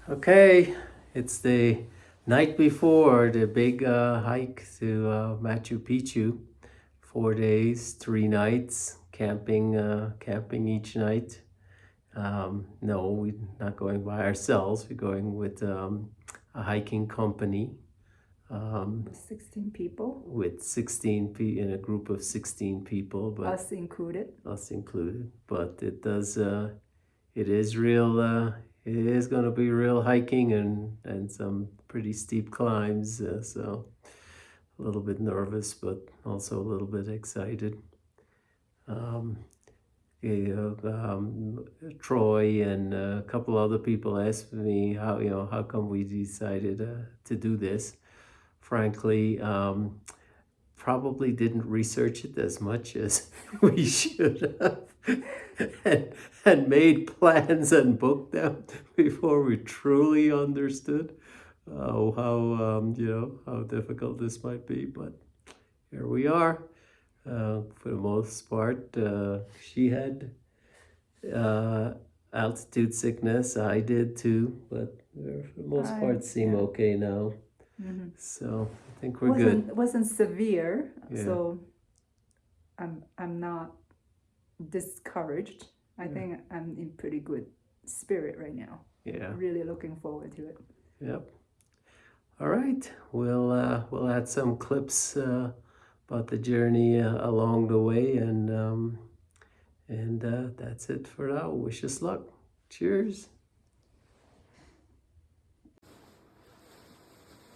Okay, it's the night before the big hike to Machu Picchu. 4 days, 3 nights, camping each night. No, we're not going by ourselves. We're going with a hiking company 16 people, with 16 people in a group of 16 people, but us included. us included. But it is real. It is going to be real hiking and some pretty steep climbs. So a little bit nervous, but also a little bit excited. Um, Troy and a couple other people asked me how come we decided to do this. Frankly, probably didn't research it as much as we should have and made plans and booked them before we truly understood how difficult this might be. But here we are. For the most part, she had uh, altitude sickness. I did too, but for the most part, seem okay now. Mm-hmm. So I think we're good. Wasn't severe, Yeah. so I'm not discouraged. I think I'm in pretty good spirit right now. Yeah. Really looking forward to it. Yep. All right. We'll add some clips about the journey along the way, and that's it for now. Wish us luck. Cheers.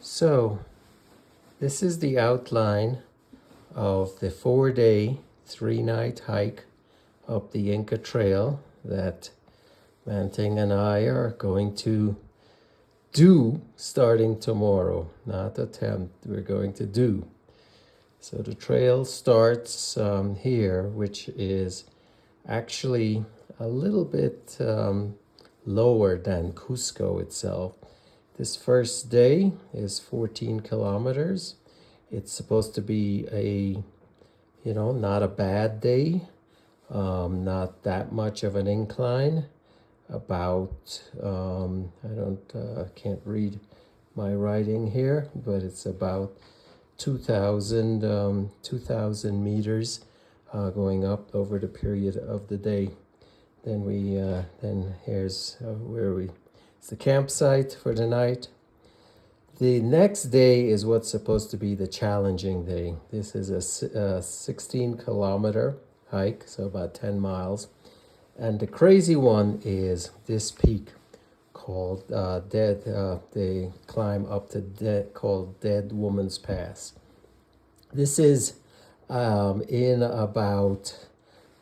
So, this is the outline of the 4-day, 3-night hike up the Inca Trail that Manting and I are going to do starting tomorrow. Not attempt, we're going to do. So the trail starts here, which is actually a little bit lower than Cusco itself. This first day is 14 kilometers. It's supposed to be not a bad day, not that much of an incline. About, can't read my writing here, but it's about 2,000 meters going up over the period of the day. Then here's it's the campsite for the night. The next day is what's supposed to be the challenging day. This is a 16 kilometer hike, so about 10 miles. And the crazy one is this peak called they climb up to called Dead Woman's Pass. This is in about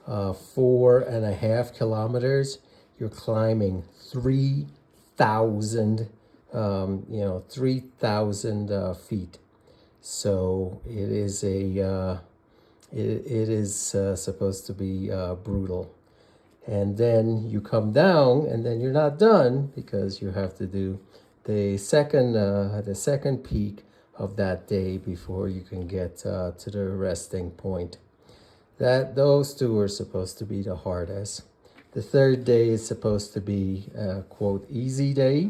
4.5 kilometers. You're climbing 3,000 3,000 feet. So it is supposed to be brutal. And then you come down, and then you're not done because you have to do the second peak of that day before you can get to the resting point. Those two are supposed to be the hardest. The third day is supposed to be a quote easy day.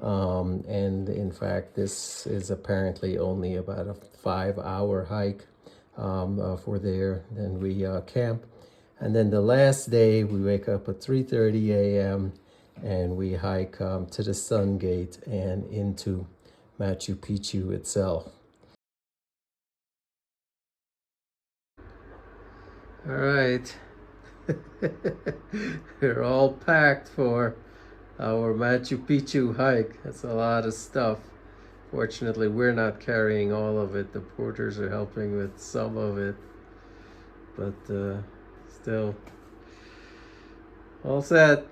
And in fact, this is apparently only about a 5-hour hike for there. Then we camp. And then the last day, we wake up at 3:30 a.m. and we hike to the Sun Gate and into Machu Picchu itself. All right. We're all packed for our Machu Picchu hike. That's a lot of stuff. Fortunately, we're not carrying all of it. The porters are helping with some of it. But still, all set.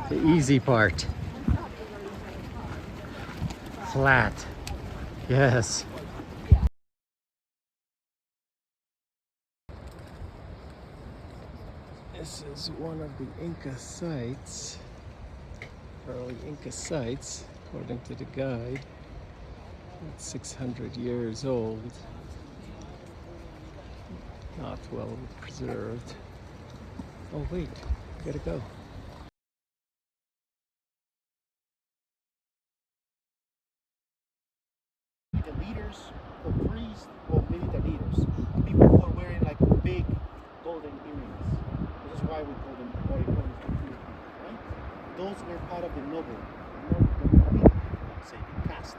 The easy part. Flat. Yes. This is one of the Inca sites, early Inca sites, according to the guide. It's 600 years old, not well preserved. Oh wait, gotta go. The leaders or priests or military leaders, people who are wearing like big golden earrings. This is why we call them oricones, right? Those were part of the noble, say, caste.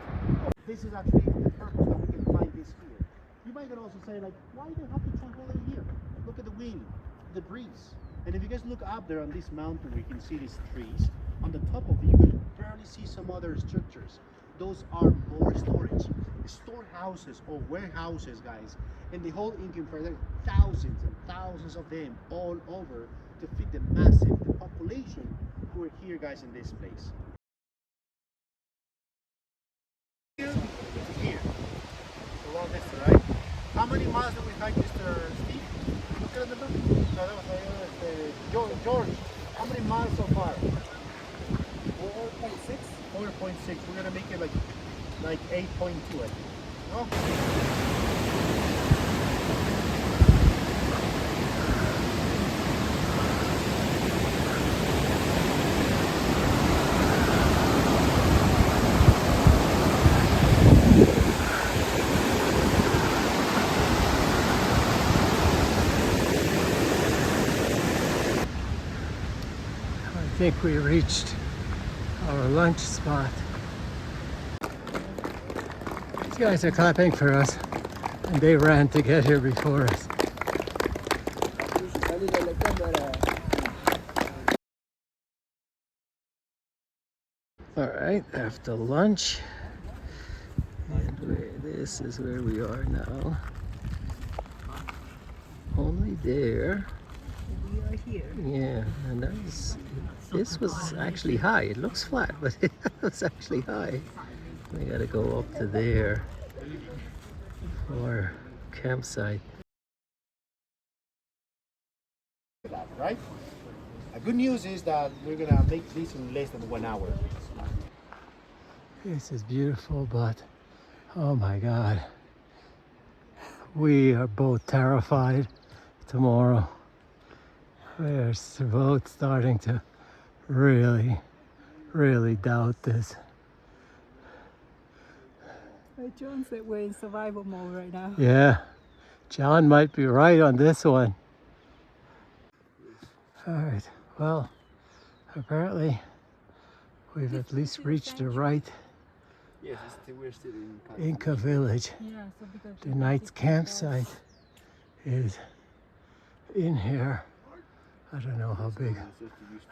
This is actually the purpose that we can find this here. You might also say like, why do they have to travel over here? Look at the wind, the breeze. And if you guys look up there on this mountain where you can see these trees, on the top of it you can barely see some other structures. Those are more storage. Storehouses or warehouses, guys. And the whole Inca Empire, there are thousands and thousands of them all over to feed the massive population who are here, guys, in this place. Here to here. Along this, right? How many miles did we hike, Mr. Steve? Look at the book. No, that was George. How many miles so far? 4.6. 4.6. We're gonna make it like 8.2, I think. No? I think we reached our lunch spot. These guys are clapping for us, and they ran to get here before us. All right, after lunch, and this is where we are now. Only there. We are here. Yeah, and this was actually high. It looks flat, but it was actually high. We gotta go up to there for campsite. Right? The good news is that we're gonna make this in less than 1 hour. This is beautiful, but oh my God. We are both terrified tomorrow. We're both starting to really doubt this. John said we're in survival mode right now. Yeah, John might be right on this one. All right, well, apparently we've at least reached the right Yes, we're still in Inca village. Yeah, so because The night's campsite is in here. I don't know how big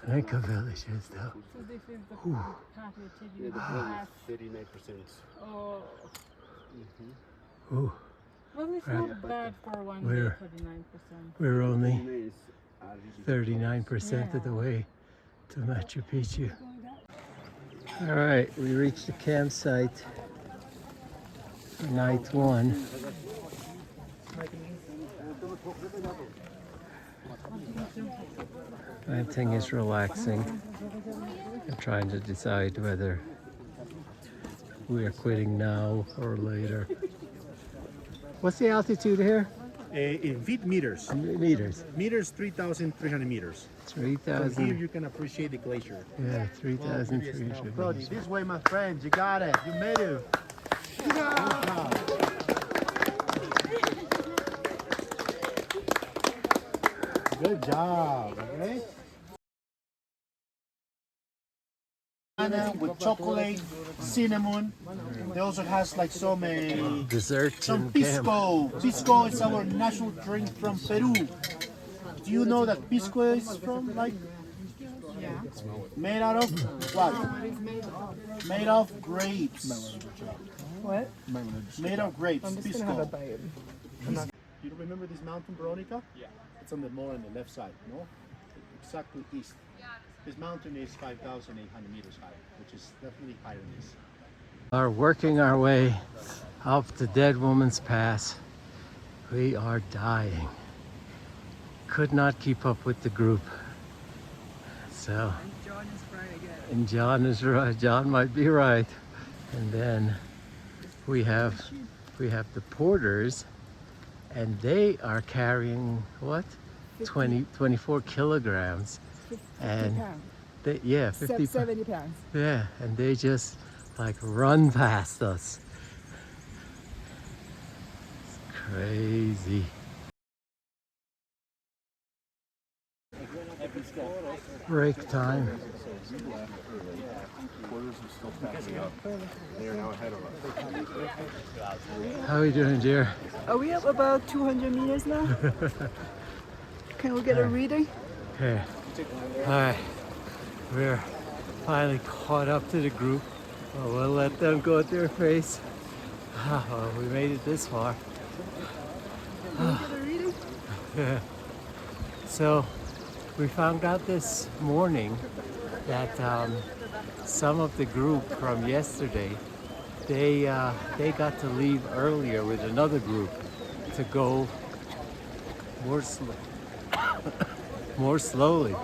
an Inca village is though. So this is the Ooh. part we tell Yeah, you the have. flood is 39%. Oh, Ooh, well, it's Right. not bad for one We're- day, 39%. we're only 39 is 39% of the Yeah. way to Machu Picchu. All right, we reached the campsite for night one. Everything is relaxing. I'm trying to decide whether we are quitting now or later. What's the altitude here? In feet meters. Meters. Meters, 3,300 meters. From here 3,000. you can appreciate the glacier. Yeah, 3,300 Brody, meters. this way, my friends. You got it. You made it. Good job. Good job. Okay. Banana with chocolate, cinnamon. They also has like some Dessert some and camp. pisco. Pisco is our national drink from Peru. Do you know that pisco is from like? Yeah. Made out of what? Made of grapes. What? Made of grapes. I'm just pisco. gonna have a bite. You remember this mountain, Veronica? Yeah. It's on the more on the left side, no? Exactly east. This mountain is 5,800 meters high, which is definitely higher than this. Are working our way up the Dead Woman's Pass. We are dying. could not keep up with the group. So, And John is right again. and John is right. John might be right. And then we have the porters, and they are carrying what? 24 kilograms. 50 And pounds. yeah, 50 70 pounds. Yeah, and they just like run past us. It's crazy. Break time. Quarters are still passing up. They are now ahead of us. How are you doing, dear? Are we up about 200 meters now? Can we get a reading? Okay. Alright. We're finally caught up to the group. Well, we'll let them go at their pace. Well, we made it this far. Can we get a reading? So we found out this morning that some of the group from yesterday, they got to leave earlier with another group to go more slowly.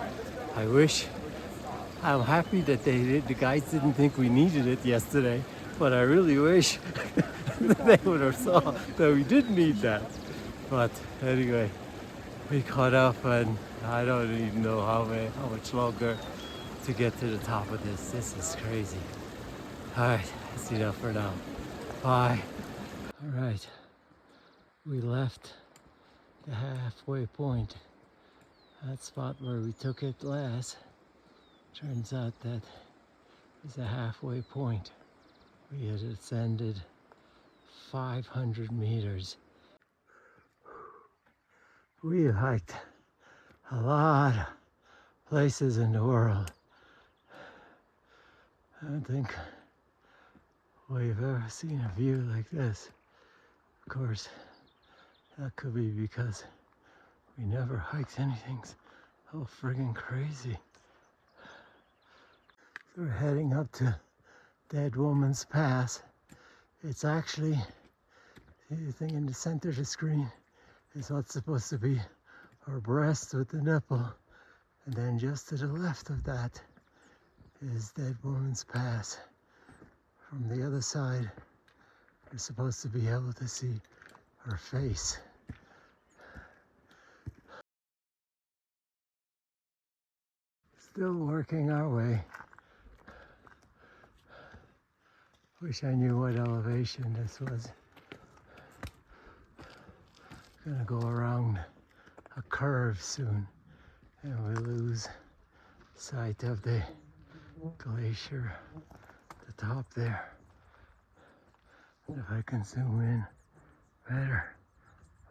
I'm happy that the guys didn't think we needed it yesterday, but I really wish that they would have saw that we did need that. But anyway, we caught up, and I don't even know how much longer to get to the top of this. This is crazy. All right, that's enough for now. Bye. All right, we left the halfway point. That spot where we took it last. Turns out that is a halfway point. We had ascended 500 meters. We hiked a lot of places in the world. I don't think we've ever seen a view like this. Of course, that could be because we never hiked anything so friggin' crazy. So we're heading up to Dead Woman's Pass. It's actually, the thing in the center of the screen is what's supposed to be our breast with the nipple. And then just to the left of that is Dead Woman's Pass. From the other side, we're supposed to be able to see her face. Still working our way. Wish I knew what elevation this was. Gonna go around a curve soon, and we lose sight of the glacier at the top there. If I can zoom in better,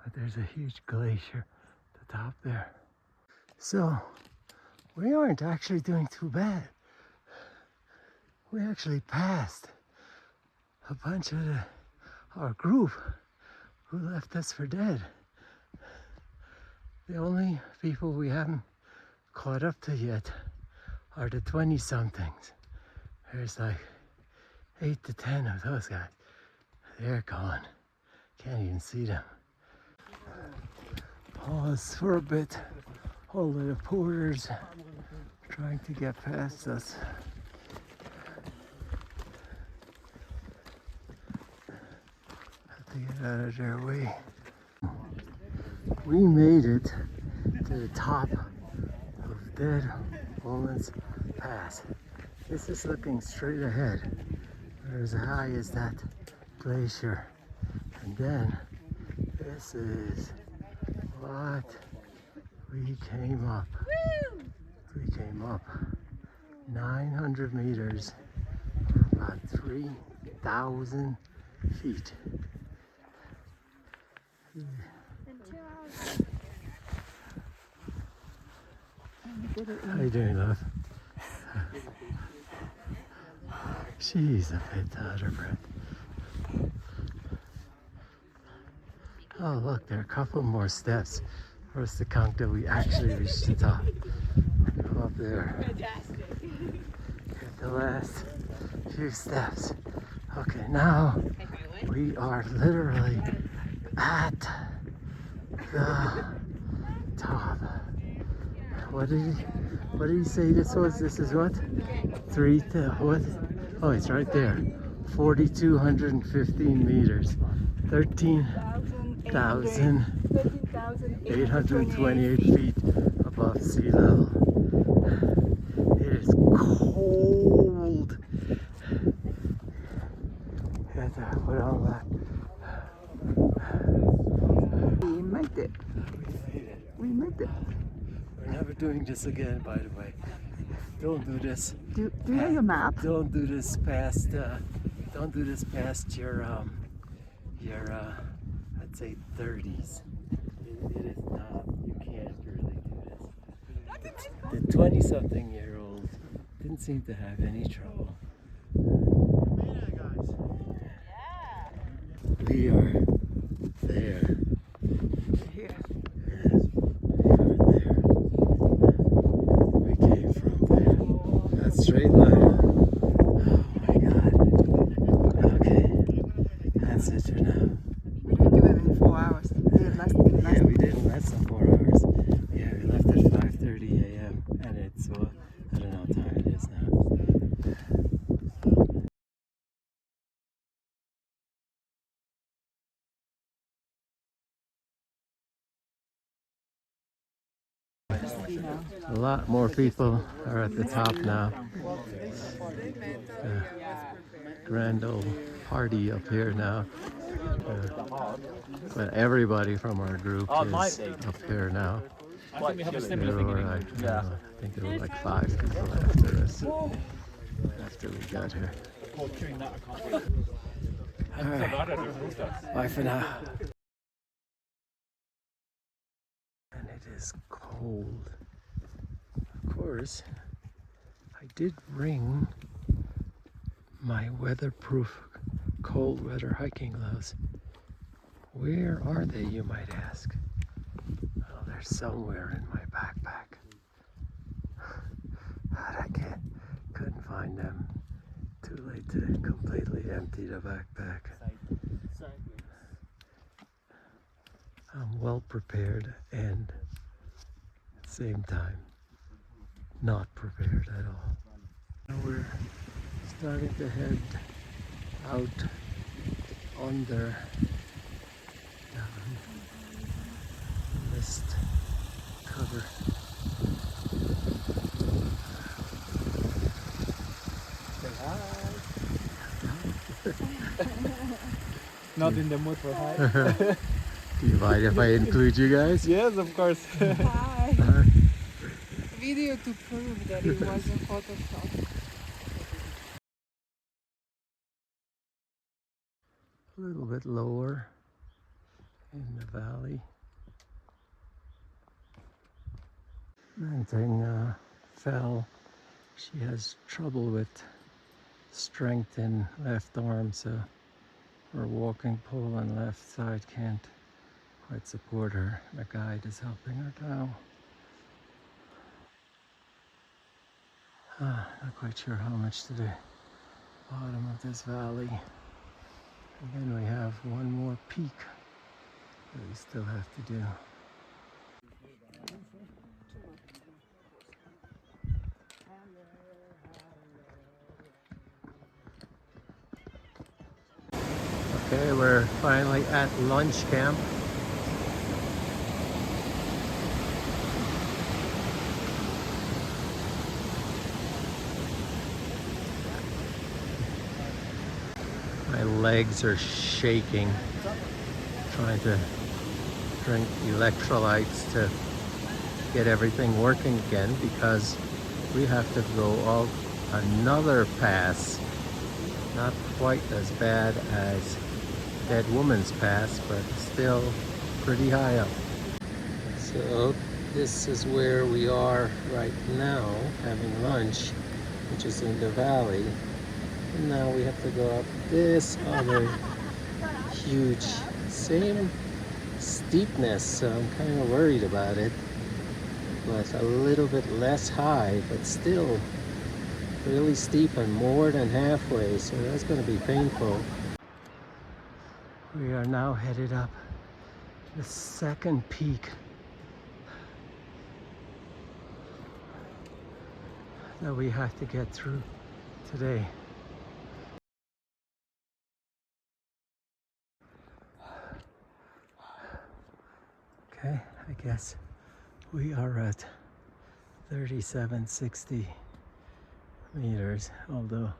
but there's a huge glacier at the top there. So we aren't actually doing too bad. We actually passed a bunch of our group who left us for dead. The only people we haven't caught up to yet are the 20-somethings. There's like 8 to 10 of those guys. They're gone. Can't even see them. Pause for a bit. All of the porters trying to get past us. Have to get out of their way. We made it to the top of Dead Woman's Pass. This is looking straight ahead. We're as high as that glacier. And then this is what we came up. We came up 900 meters, about 3,000 feet. How you doing, love? She's a bit out of breath. Oh, look, there are a couple more steps for us to count that we actually reached the top. Go up there. Fantastic. Get the last few steps. Okay, now we are literally at the top. What did he say this was? This is what? What? Oh, it's right there. 4,215 meters. 13,828 feet above sea level. It is cold. Had to put on that. We made it. We made it. We're never doing this again, by the way. Don't do this. Do you have your map? Don't do this past. Don't do this past your I'd say 30s. It is not. You can't really do this. The 20-something-year-old didn't seem to have any trouble. We are there. Here. Yes, we are there. We came from there. That straight line. Oh my God. Okay, that's it for now. We didn't do it in 4 hours. We did less than Yeah, we did in less than 4 hours. Yeah, we left at 5:30 a.m. and it's I don't know what time it is now. A lot more people are at the top now. Grand old party up here now. But everybody from our group is up here now. There were I think there were like 5 people after us, after we got here. Alright, bye for now. And it is cold. Of course, I did bring my weatherproof cold weather hiking gloves. Where are they, you might ask? Oh, they're somewhere in my backpack. I couldn't find them. Too late to completely empty the backpack. I'm well prepared and at the same time not prepared at all. Now we're starting to head out under mist cover. Not in the mood for hi. Do you mind if I include you guys? Yes, of course. Hi. Video to prove that it wasn't Photoshop. A little bit lower in the valley. Manting fell. She has trouble with strength in left arm, so her walking pole on left side can't quite support her. The guide is helping her now. Not quite sure how much to the bottom of this valley. And then we have one more peak that we still have to do. Okay, we're finally at lunch camp. My legs are shaking, trying to drink electrolytes to get everything working again because we have to go out another pass. Not quite as bad as Dead Woman's Pass, but still pretty high up. So this is where we are right now, having lunch, which is in the valley. And now we have to go up this other huge, same steepness, so I'm kind of worried about it. But a little bit less high, but still really steep and more than halfway, so that's going to be painful. We are now headed up the second peak. that we have to get through today. Okay, I guess we are at 3760 meters, although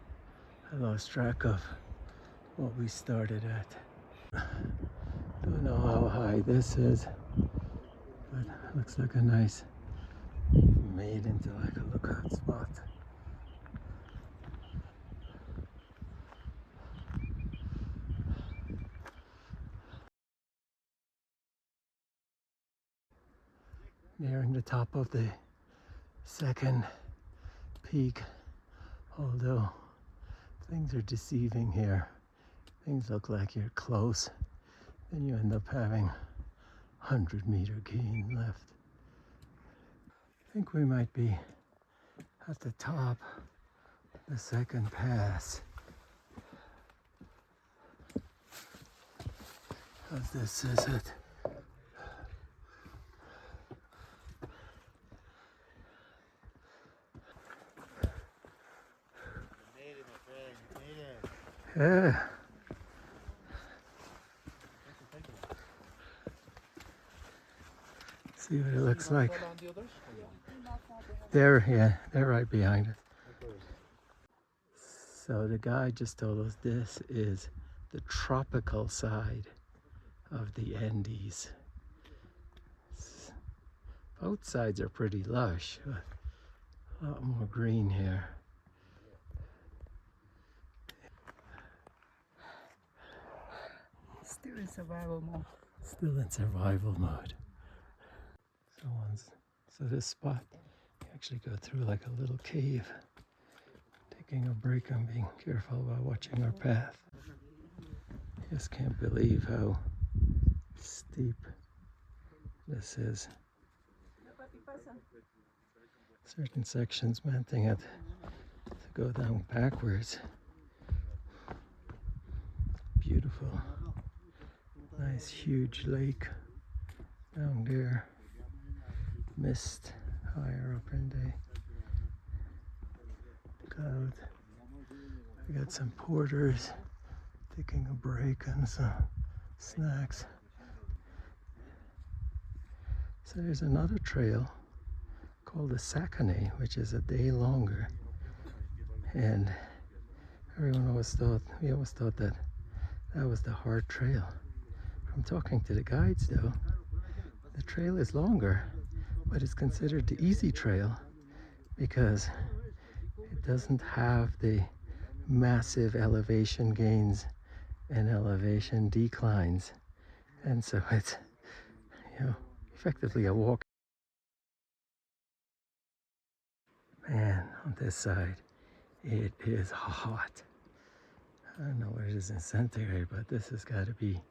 I lost track of what we started at. Don't know how high this is, but it looks like a nice, made into like a lookout spot. Nearing the top of the second peak, although things are deceiving here. Things look like you're close, then you end up having 100-meter gain left. I think we might be at the top of the second pass. As this is it. Yeah. See what it looks like. They're right behind us. So the guy just told us this is the tropical side of the Andes. Both sides are pretty lush, but a lot more green here. Still in survival mode. Still in survival mode. So this spot, you actually go through like a little cave. Taking a break and being careful while watching our path. Just can't believe how steep this is. Certain sections meant they had to go down backwards. Beautiful. Nice huge lake down there. Mist higher up in the cloud. We got some porters taking a break and some snacks. So there's another trail called the Sakane, which is a day longer. And we always thought that that was the hard trail. From talking to the guides though, the trail is longer, but it's considered the easy trail because it doesn't have the massive elevation gains and elevation declines. And so it's, effectively a walk. Man, on this side, it is hot. I don't know what it is in centigrade, but this has got to be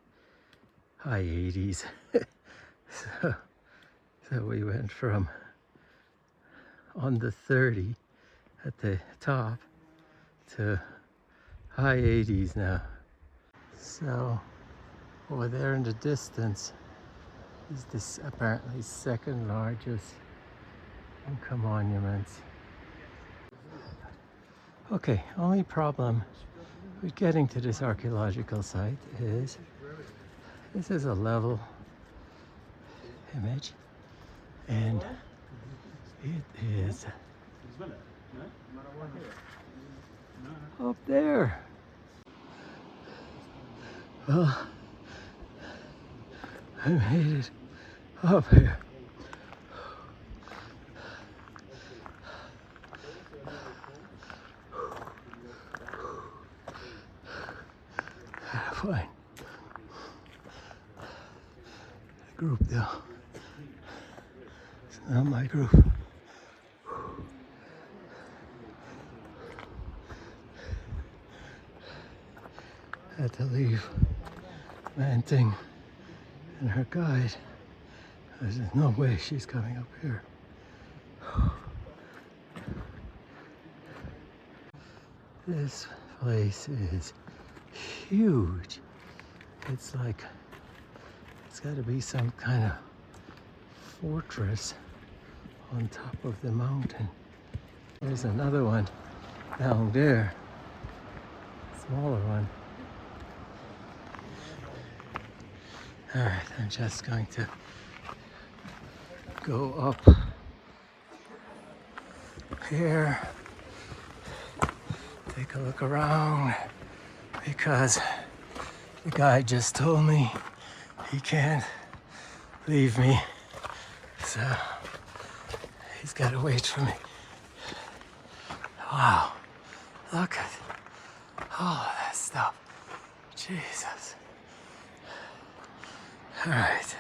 high 80s. So we went from on the 30 at the top to high 80s now. So over there in the distance is this apparently second largest Inca monuments. Okay, only problem with getting to this archaeological site is this is a level image and it is up there. Well, I made it up here. Fine. Group though. It's not my group. Had to leave Manting and her guide. There's no way she's coming up here. This place is huge. It's like, it's got to be some kind of fortress on top of the mountain. There's another one down there, smaller one. All right, I'm just going to go up here, take a look around, because the guy just told me he can't leave me, so he's got to wait for me. Wow, look at all of that stuff. Jesus. All right.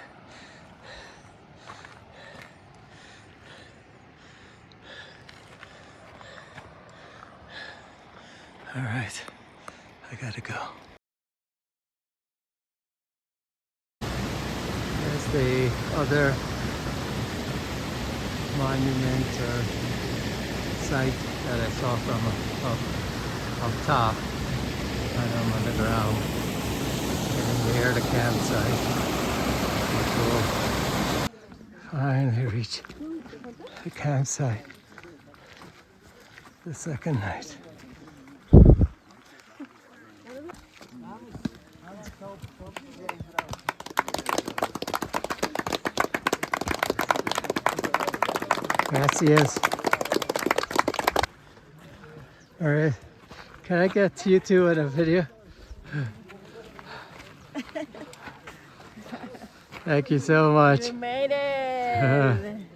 All right, I gotta go. There's the other monument or site that I saw from up top, and I'm on the ground. And near the campsite, which will finally reach the campsite the second night. Gracias. All right, can I get you two in a video? Thank you so much. You made it.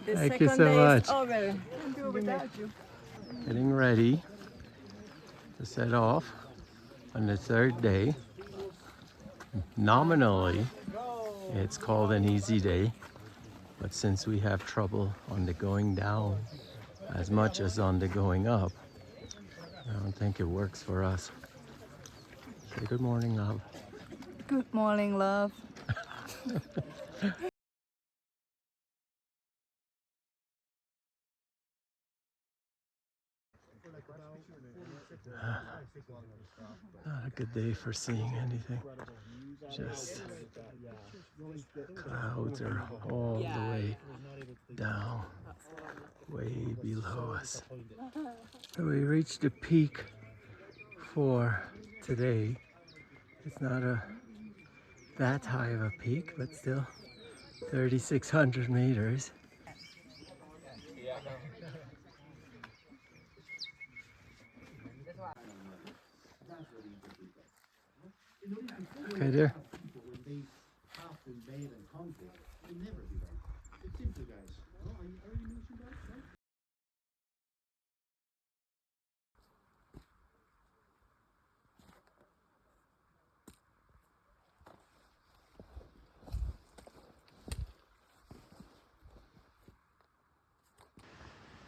The Thank you second so day much. is over. You made it. Getting ready to set off on the third day. Nominally, it's called an easy day, but since we have trouble on the going down as much as on the going up, I don't think it works for us. Say good morning, love. Good morning, love. Not a good day for seeing anything. Just clouds are all the way down, way below us. So we reached the peak for today. It's not that high of a peak, but still 3,600 meters. Okay, there.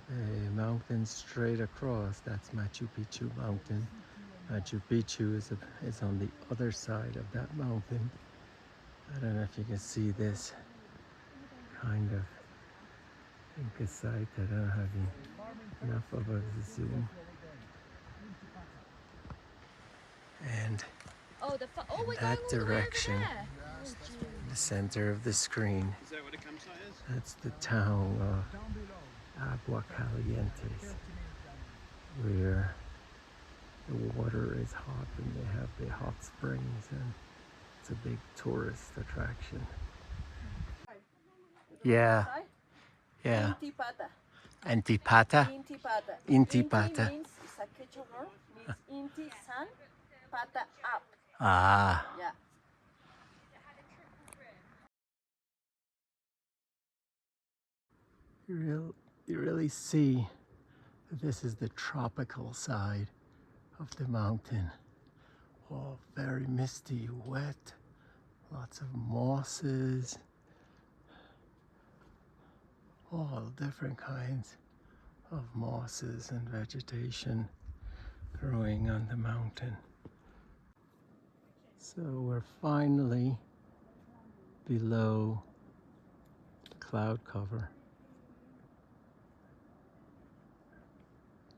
A mountain straight across, that's Machu Picchu mountain. Machu Picchu is on the other side of that mountain. I don't know if you can see this kind of Inca site. I don't have enough of a zoom. And in that direction, in the center of the screen, Is that what a campsite is? that's the town of Aguascalientes, where the water is hot and they have the hot springs, and it's a big tourist attraction. Yeah, yeah. Intipata. Antipata? Intipata. Intipata. Inti means, it's a Quechua word, means inti, sun, pata, up. Ah. Yeah. You really see that this is the tropical side of the mountain. Oh, very misty, wet, lots of mosses, all different kinds of mosses and vegetation growing on the mountain. So we're finally below the cloud cover.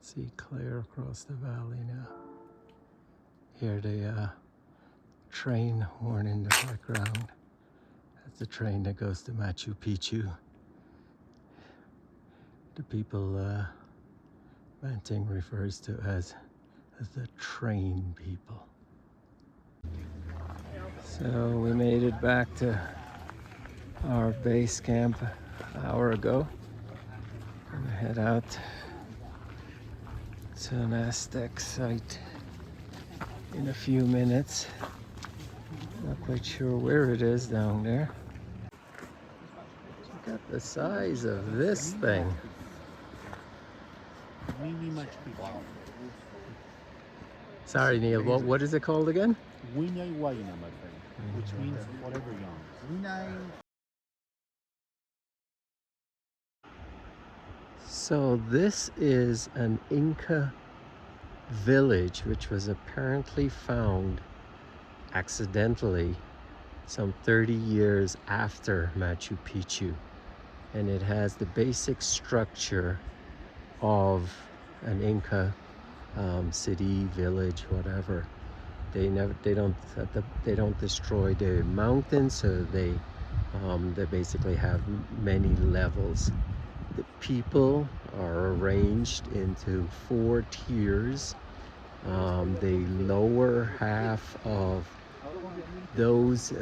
See clear across the valley now. Hear the train horn in the background. That's the train that goes to Machu Picchu. The people Banting refers to as the train people. So we made it back to our base camp an hour ago. Gonna head out to an Aztec site in a few minutes. Not quite sure where it is down there. Look at the size of this thing. Mini Machu Picchu. Sorry, Neil, what is it called again? Wiñay Huayna, my friend, which means forever young. So this is an Inca village which was apparently found accidentally some 30 years after Machu Picchu, and it has the basic structure of an Inca city, village, whatever. They don't destroy the mountains, so they basically have many levels. The people are arranged into 4 tiers. The lower half of those,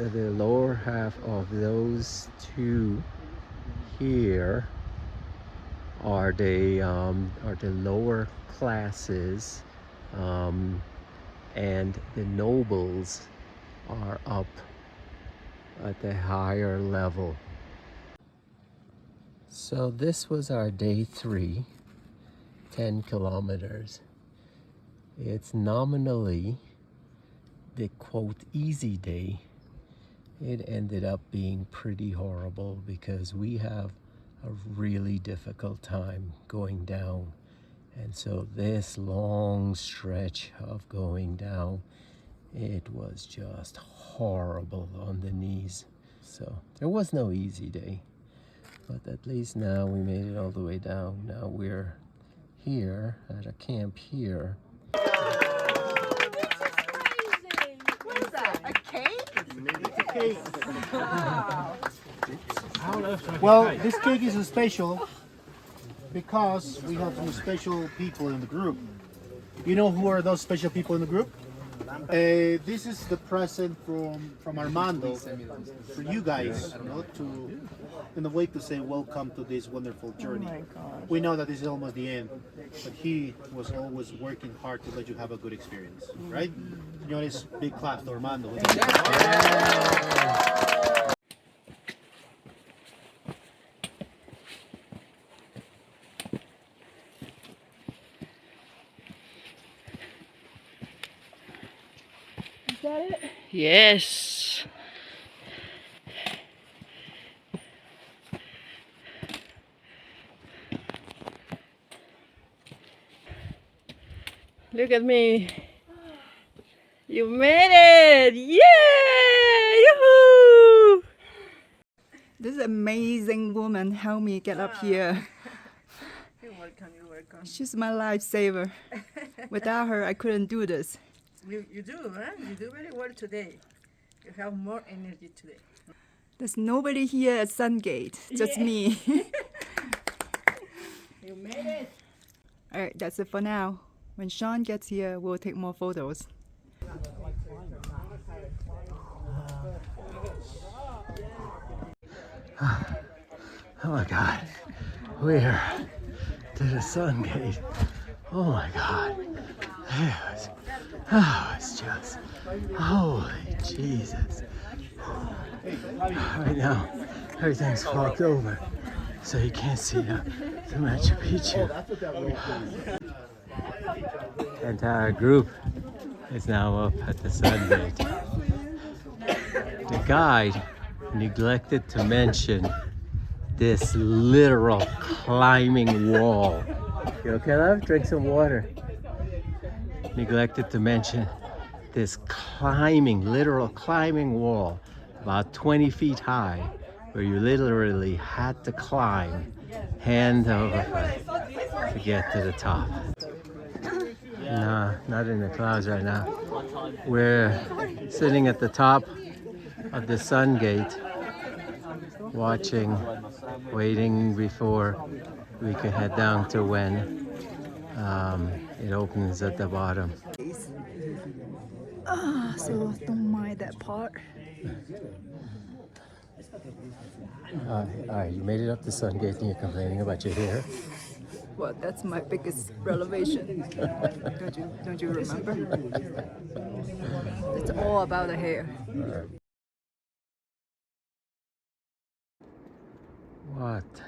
two here are the lower classes, and the nobles are up at the higher level. So this was our day 3, 10 kilometers. It's nominally the quote easy day. It ended up being pretty horrible because we have a really difficult time going down. And so this long stretch of going down, it was just horrible on the knees. So there was no easy day. But at least now we made it all the way down. Now we're here at a camp here. What is that? A cake? It's a cake. Well, this cake is special because we have some special people in the group. You know who are those special people in the group? This is the present from Armando for you guys, you know, in a way to say welcome to this wonderful journey. We know that this is almost the end, but he was always working hard to let you have a good experience, right? You know, this big clap to Armando. Yes. Look at me. You made it! Yay! Yoo-hoo! This amazing woman helped me get up here. You're welcome, you're welcome. She's my lifesaver. Without her, I couldn't do this. You do, huh? You do very well today. You have more energy today. There's nobody here at Sungate, just me. You made it. All right, that's it for now. When Sean gets here, we'll take more photos. Oh my God, we're to the Sun Gate. Oh my God, it's just, holy Jesus. Right now, everything's fogged over, so you can't see the Machu Picchu. The entire group is now up at the Sun Gate. The guide neglected to mention this literal climbing wall. You okay, love? Drink some water. Neglected to mention this literal climbing wall, about 20 feet high, where you literally had to climb hand over foot to get to the top. No, not in the clouds right now. We're sitting at the top of the Sun Gate, watching, waiting before we could head down to Wen. It opens at the bottom. So don't mind that part. Alright, you made it up the Sun Gate and you're complaining about your hair. Well, that's my biggest revelation. Don't you remember? It's all about the hair. What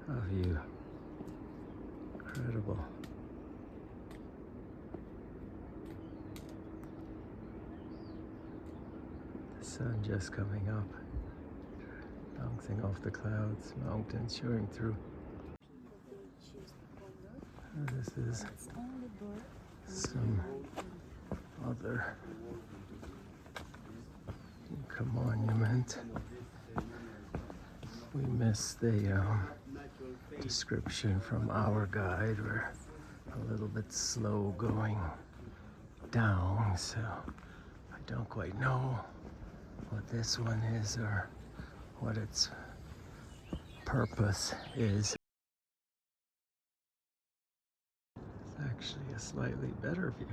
a view. Incredible. The sun just coming up, bouncing off the clouds, mountains showing through. This is some other Inca monument. We missed the description from our guide. We're a little bit slow going down, so I don't quite know what this one is or what its purpose is. It's actually a slightly better view.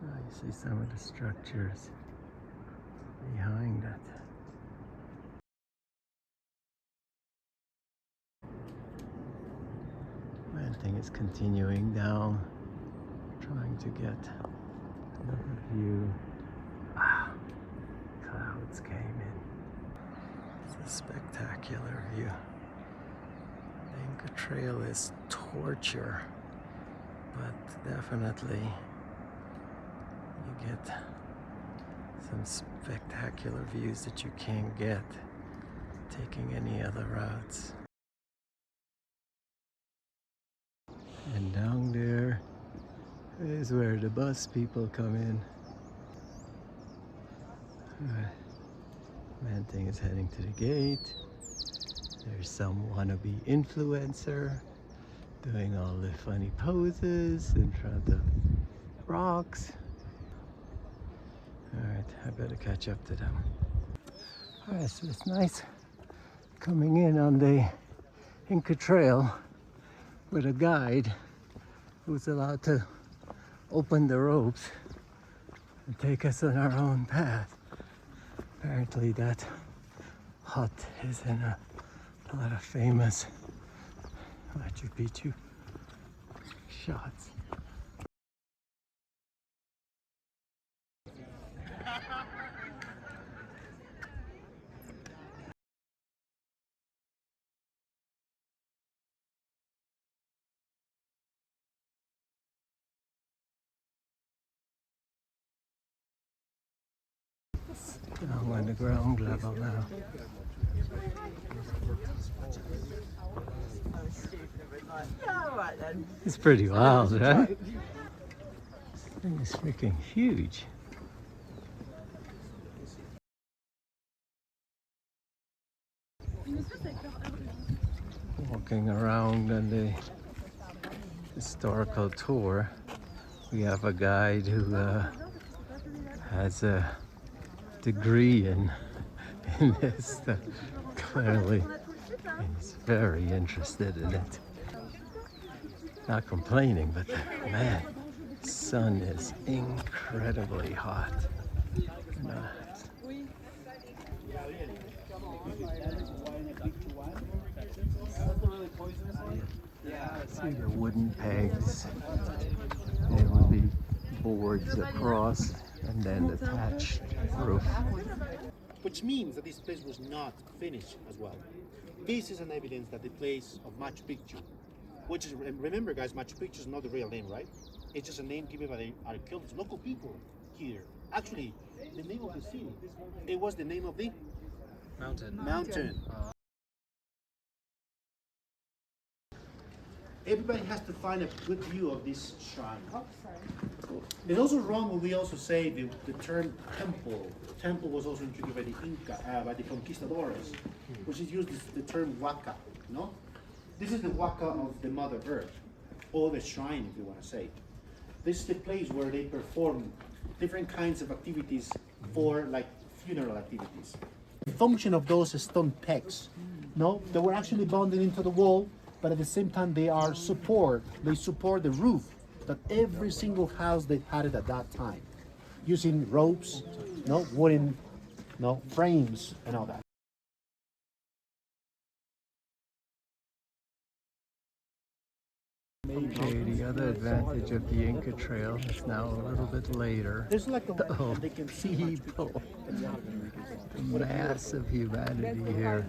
You see some of the structures behind it. Planting is continuing down, trying to get another view. Clouds came in. It's a spectacular view. The Inca Trail is torture, but definitely you get some spectacular views that you can't get taking any other routes. And down there is where the bus people come in. Manting is heading to the gate. There's some wannabe influencer doing all the funny poses in front of rocks. Alright, I better catch up to them. Alright, so it's nice coming in on the Inca Trail with a guide who's allowed to open the ropes and take us on our own path. Apparently that hut is in a lot of famous Machu Picchu shots. Down on the ground level now. It's pretty wild, right? This thing is freaking huge. Walking around on the historical tour, we have a guide who has a degree in this. Clearly he's very interested in it. Not complaining, but man, the sun is incredibly hot. See the wooden pegs. There will be boards across and then the thatched roof. Which means that this place was not finished as well. This is an evidence that the place of Machu Picchu, which is, remember guys, Machu Picchu is not the real name, right? It's just a name given by the archaeologists, local people here. Actually, the name of the city, it was the name of the mountain. Everybody has to find a good view of this shrine. It's also wrong when we also say the term temple. Temple was also introduced by the Inca, by the conquistadores, which is used the term waka, no? This is the waka of the Mother Earth, or the shrine if you want to say. This is the place where they perform different kinds of activities for like funeral activities. The function of those stone pegs, no? They were actually bonded into the wall but at the same time they support the roof that every single house they had it at that time, using ropes, no wooden, no frames and all that. Okay, the other advantage of the Inca Trail is now a little bit later. There's like a Oh, they can see people. Massive humanity here.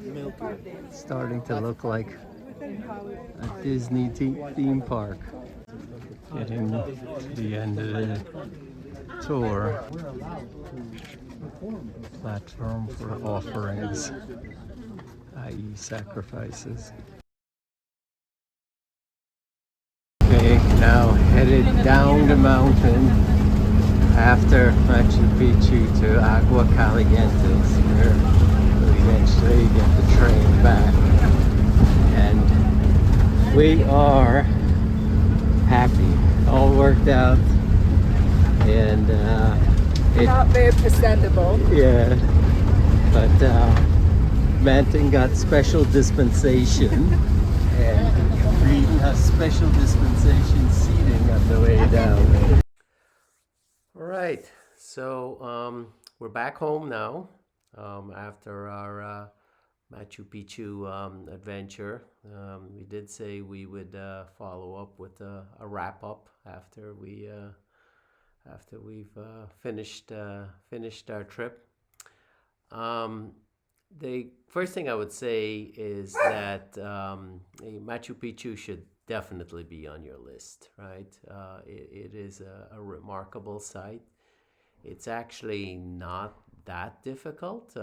Starting to look like a Disney theme park. Getting to the end of the tour. Platform for offerings, i.e. sacrifices. Okay, now headed down the mountain after Machu Picchu to Agua Calientes, where we eventually get the train back. And we are happy. All worked out. And Not very presentable. yeah, but Manton got special dispensation, and we have special dispensation seating on the way down. All right, so we're back home now after our Machu Picchu adventure. We did say we would follow up with a wrap up after we've finished our trip. The first thing I would say is that Machu Picchu should definitely be on your list, right? It is a remarkable site. It's actually not that difficult,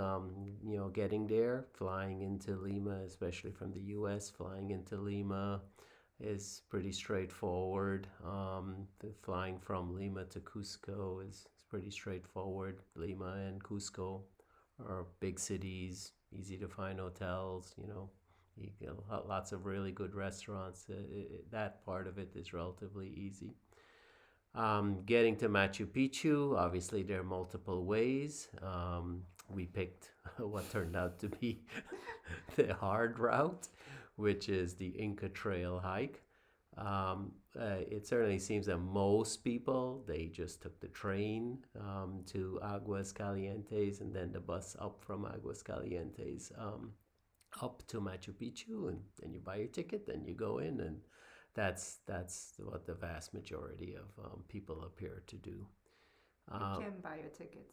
getting there, flying into Lima, especially from the US, flying into Lima is pretty straightforward. Flying from Lima to Cusco is pretty straightforward. Lima and Cusco are big cities, easy to find hotels, you get lots of really good restaurants. That part of it is relatively easy. Getting to Machu Picchu, obviously there are multiple ways. We picked what turned out to be the hard route, which is the Inca Trail hike. It certainly seems that most people, they just took the train to Aguas Calientes and then the bus up from Aguas Calientes up to Machu Picchu, and then you buy your ticket, then you go in, and that's what the vast majority of people appear to do. You can buy your ticket.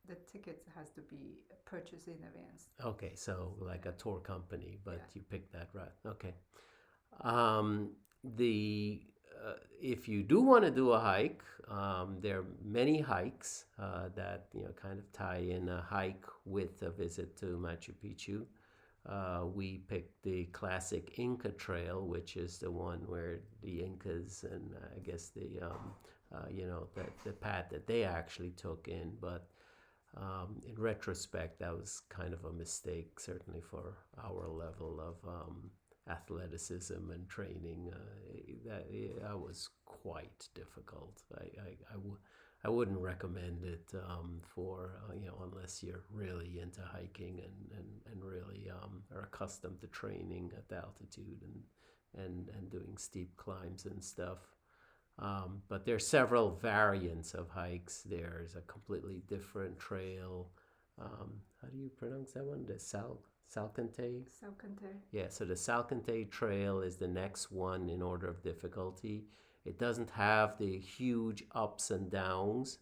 The ticket has to be purchased in advance. Okay, so like a tour company, but Yeah. you pick that route. Okay. If you do want to do a hike, there are many hikes that kind of tie in a hike with a visit to Machu Picchu. We picked the classic Inca Trail, which is the one where the Incas and I guess the path that they actually took in. But in retrospect, that was kind of a mistake, certainly for our level of athleticism and training. That was quite difficult. I wouldn't recommend it for unless you're really into hiking and really are accustomed to training at altitude and doing steep climbs and stuff. But there are several variants of hikes. There's a completely different trail. How do you pronounce that one? The Salcantay? Salcantay. Yeah, so the Salcantay Trail is the next one in order of difficulty. It doesn't have the huge ups and downs,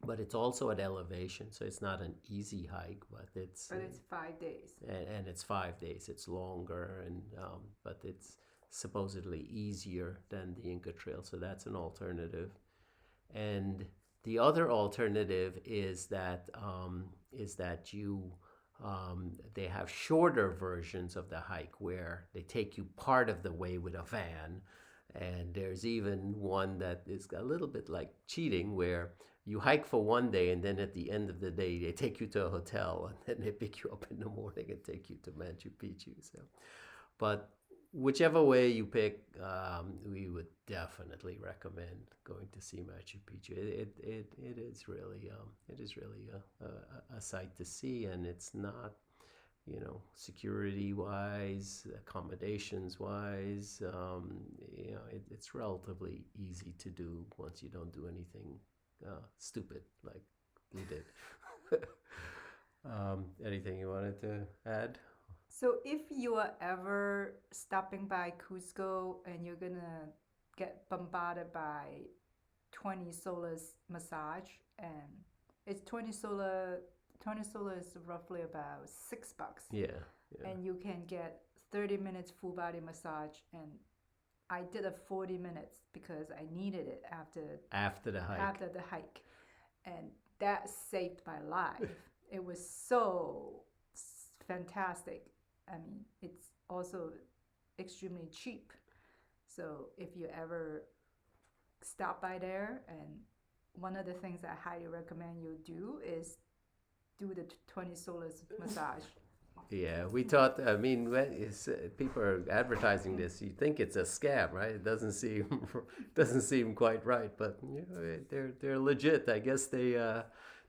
but it's also at elevation, so it's not an easy hike, but it's 5 days. and it's 5 days. It's longer, and but it's supposedly easier than the Inca Trail, so that's an alternative. And the other alternative is that you they have shorter versions of the hike where they take you part of the way with a van. And there's even one that is a little bit like cheating, where you hike for one day and then at the end of the day they take you to a hotel and then they pick you up in the morning and take you to Machu Picchu. So, but whichever way you pick, we would definitely recommend going to see Machu Picchu. It is really a sight to see, and it's not you know, security wise, accommodations wise, you know, it's relatively easy to do once you don't do anything stupid like we did. Anything you wanted to add? So if you are ever stopping by Cusco and you're gonna get bombarded by 20 soles massage, and it's 20 soles is roughly about $6. Yeah, yeah. And you can get 30 minutes full body massage, and I did a 40 minutes because I needed it after the hike. And that saved my life. It was so fantastic. I mean, it's also extremely cheap. So if you ever stop by there, and one of the things I highly recommend you do is do the 20 soles massage. Yeah, we thought. I mean, when people are advertising this, you think it's a scam, right? It doesn't seem quite right, but you know, they're legit. I guess they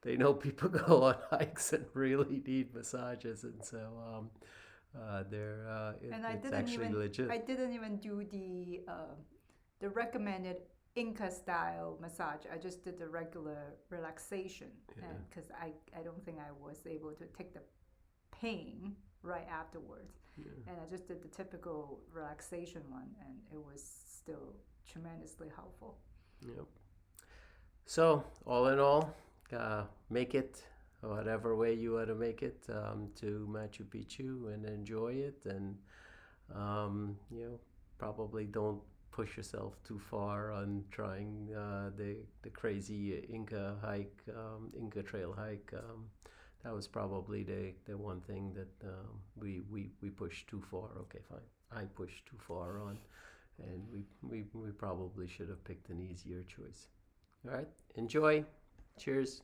know people go on hikes and really need massages, and so it's actually legit. I didn't even do the recommended Inca style massage. I just did the regular relaxation, and because I don't think I was able to take the pain right afterwards, and I just did the typical relaxation one, and it was still tremendously helpful. Yep. So all in all, make it whatever way you want to make it to Machu Picchu and enjoy it, and you know, probably don't push yourself too far on trying the crazy Inca hike, Inca Trail hike. That was probably the one thing that we pushed too far. Okay, fine. I pushed too far on, and we probably should have picked an easier choice. All right, enjoy. Cheers.